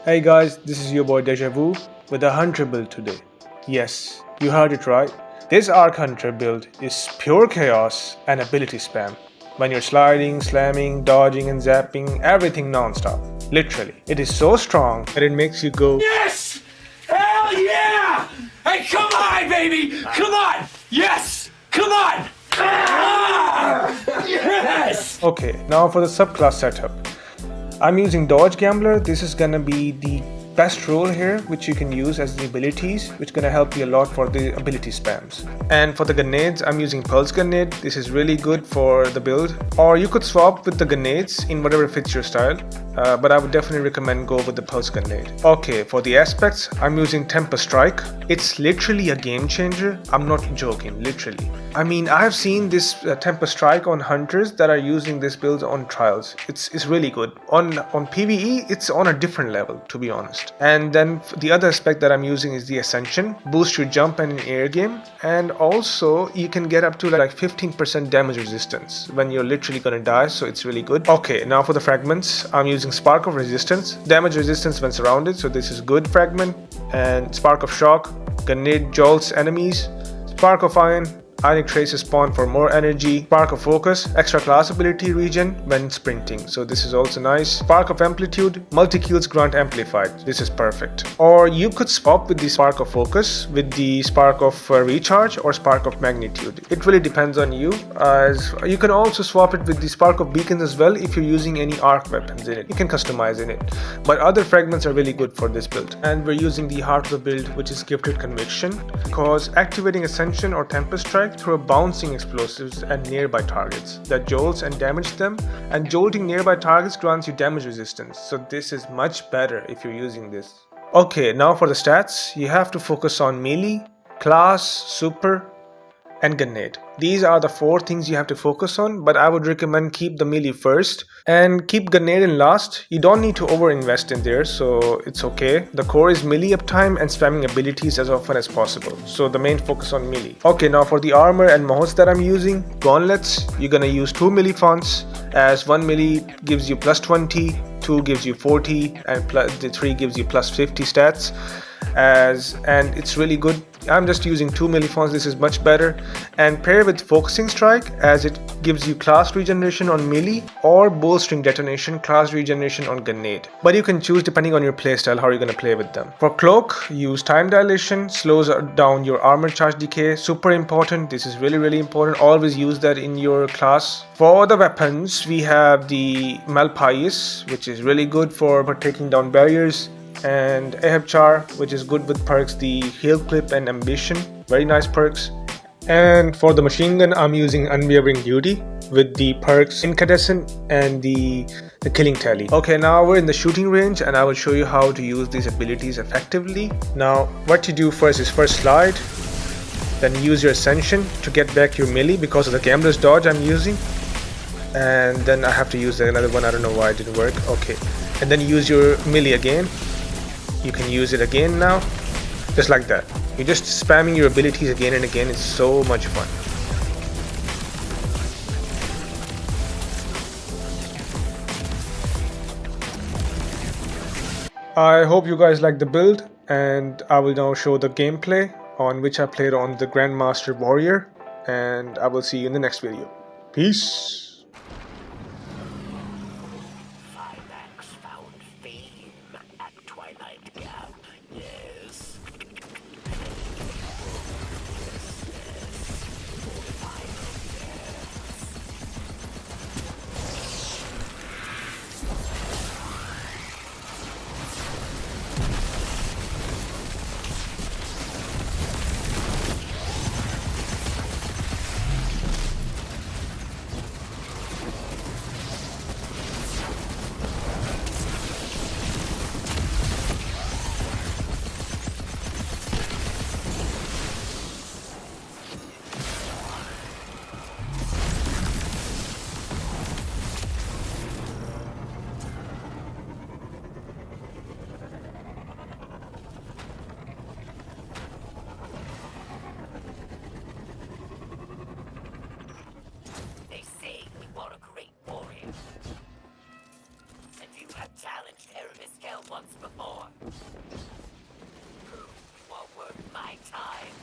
Hey guys, this is your boy Deja Vu with a Hunter build today. Yes, you heard it right. This Arc Hunter build is pure chaos and ability spam. When you're sliding, slamming, dodging and zapping, everything non-stop. Literally. It is so strong that it makes you go Yes! Hell yeah! Hey, come on, baby! Come on! Yes! Come on! Ah! Yes! Okay, now for the subclass setup. I'm using Dodge Gambler. This is gonna be the best role here, which you can use as the abilities, which gonna help you a lot for the ability spams. And for the grenades, I'm using Pulse Grenade. This is really good for the build. Or you could swap with the grenades in whatever fits your style. But I would definitely recommend go with the Pulse Grenade. Okay, for the aspects, I'm using Tempest Strike. It's literally a game changer. I'm not joking, literally. I mean, I have seen this Tempest Strike on hunters that are using this build on trials. It's really good. On PvE, it's on a different level, to be honest. And then the other aspect that I'm using is the Ascension. Boost your jump and in air game. And also, you can get up to like 15% damage resistance when you're literally gonna die, so it's really good. Okay, now for the fragments, I'm using Spark of Resistance, damage resistance when surrounded, so this is good fragment, and Spark of Shock, Grenade jolts enemies, Spark of Iron, Ionic Traces spawn for more energy, Spark of Focus, extra class ability regen when sprinting, so this is also nice. Spark of Amplitude, multi-kills grant amplified, this is perfect. Or you could swap with the Spark of Focus with the Spark of Recharge or Spark of Magnitude. It really depends on you, as you can also swap it with the Spark of Beacons as well if you're using any arc weapons in it. You can customize in it, but other fragments are really good for this build. And we're using the heart of the build, which is Gifted Conviction, because activating Ascension or Tempest Strike through bouncing explosives at nearby targets that jolts and damage them, and jolting nearby targets grants you damage resistance, so this is much better if you're using this. Okay, now for the stats, you have to focus on melee, class, super and grenade. These are the 4 things you have to focus on, but I would recommend keep the melee first and keep grenade in last. You don't need to over invest in there, so it's okay. The core is melee uptime and spamming abilities as often as possible, so the main focus on melee. Okay, now for the armor and mods that I'm using, gauntlets, you're gonna use 2 melee fonts, as 1 melee gives you plus 20, 2 gives you 40, and the 3 gives you plus 50 stats. And it's really good. I'm just using 2 melee fonts, this is much better. And pair with Focusing Strike, as it gives you class regeneration on melee, or Bowstring Detonation, class regeneration on grenade. But you can choose depending on your playstyle how you're gonna play with them. For cloak, use Time Dilation, slows down your armor charge decay, super important. This is really important, always use that in your class. For the weapons, we have the Malpais, which is really good for taking down barriers, and Ahab Char, which is good with perks the Heal Clip and Ambition, very nice perks. And for the machine gun, I'm using Unwavering Duty with the perks Incandescent and the Killing Tally. Okay, now we're in the shooting range and I will show you how to use these abilities effectively. Now what you do first is slide, then use your Ascension to get back your melee because of the Gambler's Dodge I'm using, and then I have to use another one, I don't know why it didn't work. Okay, and then use your melee again. You can use it again now, just like that. You're just spamming your abilities again and again. It's so much fun. I hope you guys like the build, and I will now show the gameplay on which I played on the Grandmaster Warrior, and I will see you in the next video. Peace. before. Prove what worth my time.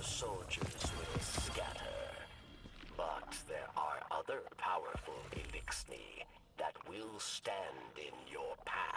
Soldiers will scatter, but there are other powerful Elixni that will stand in your path.